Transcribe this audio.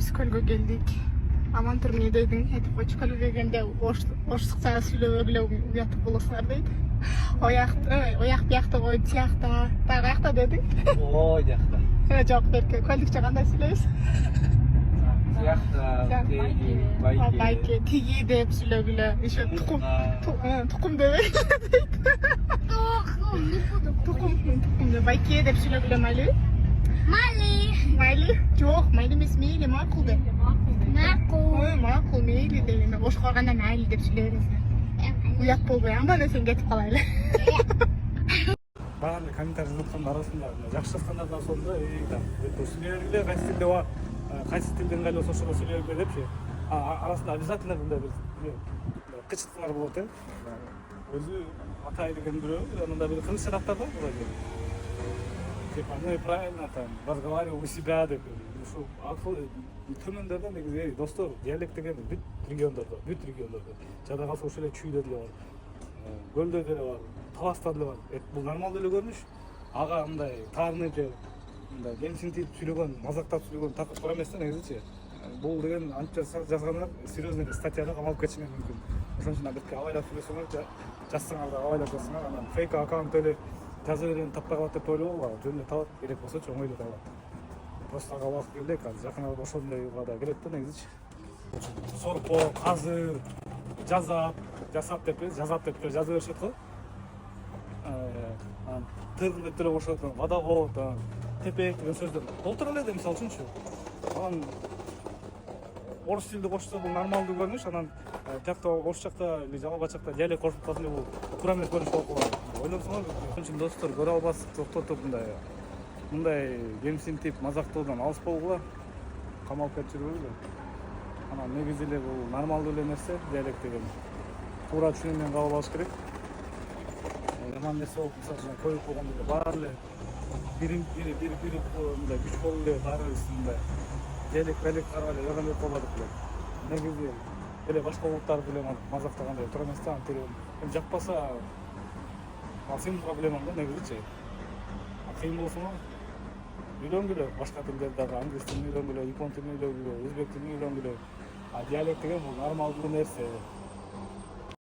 Biz kölge geldik. Aman turmaya deydin. Etip koç kölge gelgende oşlukça söylöbögle uyatıp bolasınlar deydi. Oyak biyakta koy, tiyakta, tağayakta dedik. O yakta. Cevap berke. Köldükçe kanday söyleyesiz? Yakta, tegi, bayke. Bayke, tigi deyip söylöbögle. İşte tukum demek. Tukum deyip bayke deyip söylöbögle Mayli. Mayli? Yok, Mayli emas, Meyli, makul de. Makul, Meyli de. Boş kalganda Mayli deyip söyleriz. Uyat bolбой, анда sen кетип калайлы. Баардык комментарий жазаткандын арасында жакшы жазгандардан сонда сүйлөбөгүлө кайсы тилде бар, кайсы тилден кайла болсо ошого сүйлөбөгүлө депчи. Арасында обязательно мындай бир кычыткылар болот э. Өзү атай деген бирөө, анан бир кылыч жараттар бар мындай. Типа, ну и правильно там разговаривал у себя деп. Ушу аркылуу төмөндөрдө негизи достор диалект деген бүт региондордо жада калса ошол эле чүйдө деле бар, көлдө деле бар, таласта деле бар. Бул нормалдуу эле көрүнүш. Ага мындай таарынып же мындай кемсинтип сүйлөгөн, мазактап сүйлөгөн такыр туура эмес да негизичи. Бул деген анча жазгандар серьезный статьяда камалып кетиши мүмкүн. Ошон үчүн бирке абайлап сүйлөсөңөр, жазсаңар абайлап жазсаңар, анан фейк аккаунт эле жаза берген таппай калат деп ойлобойбу, жөн эле табат, керек болсо чоң эле табат. Просто ага убакыт келди, азыр жакын арада ошондойго да келет да негизичи. Сорпо, казыр, жасап деп жаза беришет го. Анан тыр деп деле кошот, водовод, тепек деген сөздөр толтура эле мисалы үчүнчү. Анан орус тилде кошсо бул нормалдуу көрүнүш, анан жакта орус жакта или жалал бачакта диалект кошуп калса бул туура эмес көрүнүш болуп калат. Ойлонсоңор, ошон үчүн достор көрө албас токтотуп мындай кемсинтип мазактоодон алыс болгула, камалып кетип жүрбөйлү. Анан негизи эле бул нормалдуу эле нерсе, диалект деген туура түшүнүмдөн кабыл алыш керек. Жаман нерсе болуп, мисалы үчүн коюп койгондо эле баары эле бири мындай күч болуп эле баарыбыз мындай диалект карап эле жаган деп калбадык эле. Негизи эле башка улуттарды эле мазактагандай туура эмес да, антип жакпаса ал сенин проблемаң да негизичи. Кыйын болсоңор үйлөнгүлө, башка тилдерди дагы, англис тилин үйлөнгүлө, япон тилин үйлөнгүлө, өзбек тилин үйлөнгүлө. Диалект деген бул нормалдуу нерсе.